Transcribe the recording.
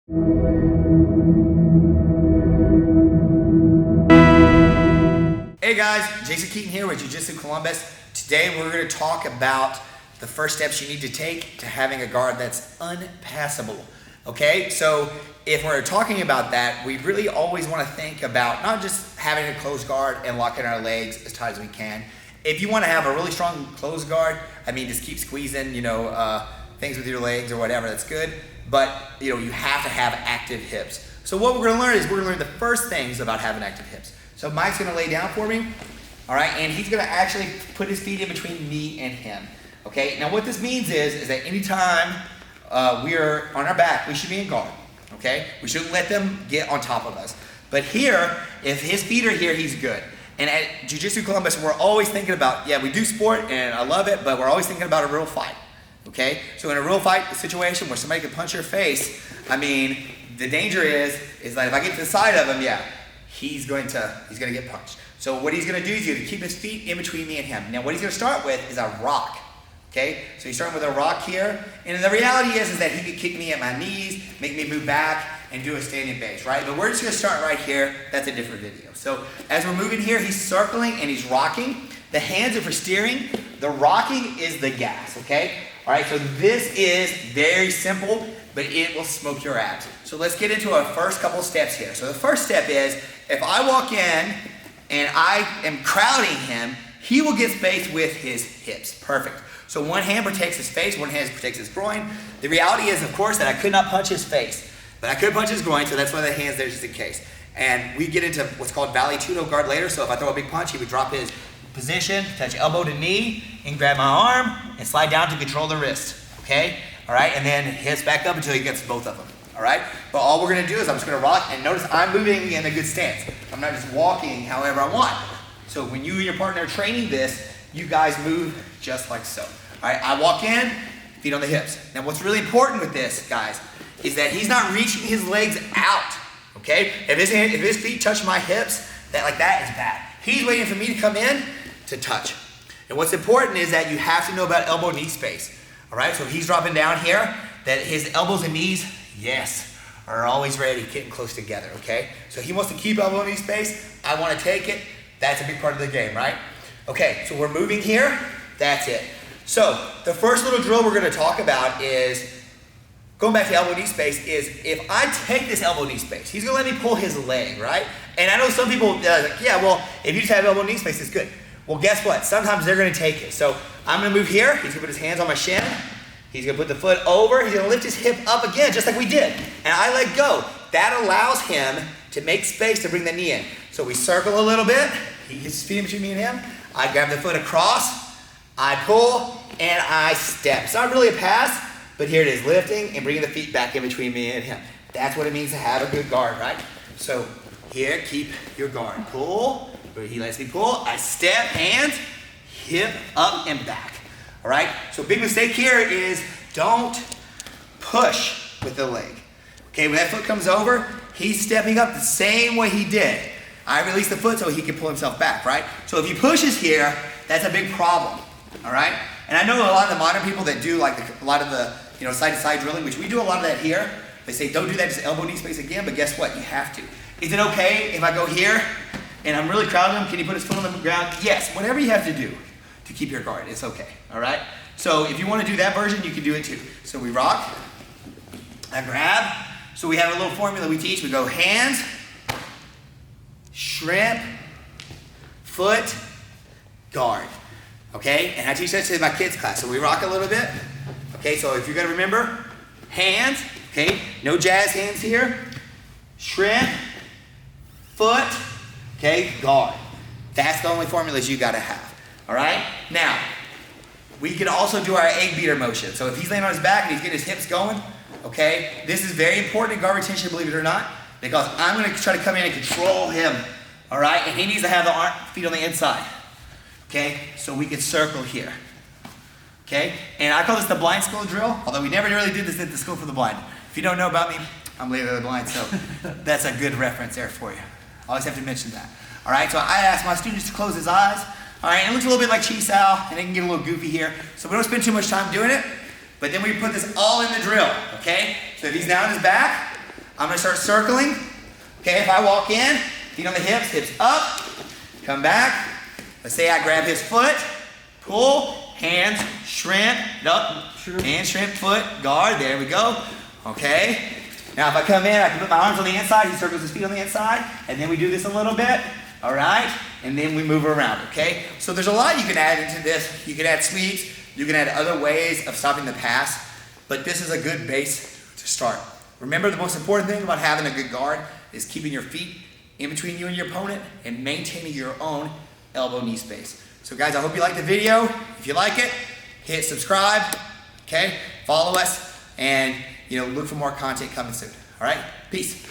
Hey guys, Jason Keaton here with Jiu-Jitsu Columbus. Today we're going to talk about the first steps you need to take to having a guard that's unpassable. Okay, so if we're talking about that, we really always want to think about not just having a closed guard and locking our legs as tight as we can. If you want to have a really strong closed guard, just keep squeezing, things with your legs or whatever, that's good. But, you have to have active hips. So what we're going to learn is we're going to learn the first things about having active hips. So Mike's going to lay down for me, all right, and he's going to actually put his feet in between me and him, okay? Now what this means is that anytime we're on our back, we should be in guard, okay? We shouldn't let them get on top of us. But here, if his feet are here, he's good. And at Jiu-Jitsu Columbus, we're always thinking about, we do sport and I love it, but we're always thinking about a real fight, okay? So in a real fight situation where somebody can punch your face, the danger is that if I get to the side of him, he's going to get punched. So what he's going to do is he's going to keep his feet in between me and him. Now what he's going to start with is a rock. Okay, so he's starting with a rock here, and the reality is that he could kick me at my knees, make me move back, and do a standing base, right? But we're just going to start right here. That's a different video. So as we're moving here, he's circling and he's rocking. The hands are for steering. The rocking is the gas, okay? All right, so this is very simple, but it will smoke your abs. So let's get into our first couple steps here. So the first step is, if I walk in and I am crowding him, he will get space with his hips. Perfect. So one hand protects his face, one hand protects his groin. The reality is, of course, that I could not punch his face, but I could punch his groin, so that's why the hand's there just in case. And we get into what's called Vale Tudo guard later, so if I throw a big punch, he would drop his position, touch elbow to knee, and grab my arm, and slide down to control the wrist, okay? All right, and then hips back up until he gets both of them, all right? But all we're gonna do is I'm just gonna rock, and notice I'm moving in a good stance. I'm not just walking however I want. So when you and your partner are training this, you guys move just like so. All right, I walk in, feet on the hips. Now what's really important with this, guys, is that he's not reaching his legs out, okay? If his feet touch my hips, that is bad. He's waiting for me to come in to touch. And what's important is that you have to know about elbow-knee space, all right? So if he's dropping down here, that his elbows and knees, are always ready, getting close together, okay? So he wants to keep elbow-knee space. I want to take it. That's a big part of the game, right? Okay, so we're moving here. That's it. So the first little drill we're going to talk about is, going back to elbow-knee space, is if I take this elbow-knee space, he's going to let me pull his leg, right? And I know some people if you just have elbow-knee space, it's good. Well, guess what? Sometimes they're going to take it. So I'm going to move here. He's going to put his hands on my shin. He's going to put the foot over. He's going to lift his hip up again, just like we did. And I let go. That allows him to make space to bring the knee in. So we circle a little bit. He gets his feet in between me and him. I grab the foot across. I pull, and I step. It's not really a pass, but here it is, lifting and bringing the feet back in between me and him. That's what it means to have a good guard, right? So here, keep your guard. Pull, where he lets me pull. I step, hands, hip up and back. All right? So big mistake here is don't push with the leg. Okay, when that foot comes over, he's stepping up the same way he did. I release the foot so he can pull himself back, right? So if he pushes here, that's a big problem, all right? And I know a lot of the modern people that do a lot of the side-to-side drilling, which we do a lot of that here. They say don't do that, just elbow knee space again, but guess what? You have to. Is it okay if I go here and I'm really crowding him? Can he put his foot on the ground? Yes, whatever you have to do to keep your guard, it's okay, all right? So if you want to do that version, you can do it too. So we rock, I grab. So we have a little formula we teach. We go hands, shrimp, foot, guard, okay? And I teach that to my kids class. So we rock a little bit, okay? So if you're gonna remember, hands, okay? No jazz hands here. Shrimp, foot, okay? Guard. That's the only formulas you gotta have, all right? Now, we can also do our egg beater motion. So if he's laying on his back and he's getting his hips going, okay? This is very important in guard retention, believe it or not, because I'm gonna try to come in and control him, all right? And he needs to have the feet on the inside, okay? So we can circle here, okay? And I call this the blind school drill, although we never really did this at the School for the Blind. If you don't know about me, I'm legally blind, so that's a good reference there for you. Always have to mention that. All right, so I ask my students to close his eyes. All right, it looks a little bit like Chi Sao, and it can get a little goofy here. So we don't spend too much time doing it, but then we put this all in the drill, okay? So if he's down on his back, I'm gonna start circling. Okay, if I walk in, feet on the hips, hips up, come back. Let's say I grab his foot, pull, hands, shrimp, up, and shrimp, foot, guard, there we go. Okay, now if I come in, I can put my arms on the inside, he circles his feet on the inside, and then we do this a little bit, all right? And then we move around, okay? So there's a lot you can add into this. You can add sweeps, you can add other ways of stopping the pass, but this is a good base to start. Remember, the most important thing about having a good guard is keeping your feet in between you and your opponent and maintaining your own elbow-knee space. So guys, I hope you liked the video. If you like it, hit subscribe, okay? Follow us, and look for more content coming soon. All right, peace.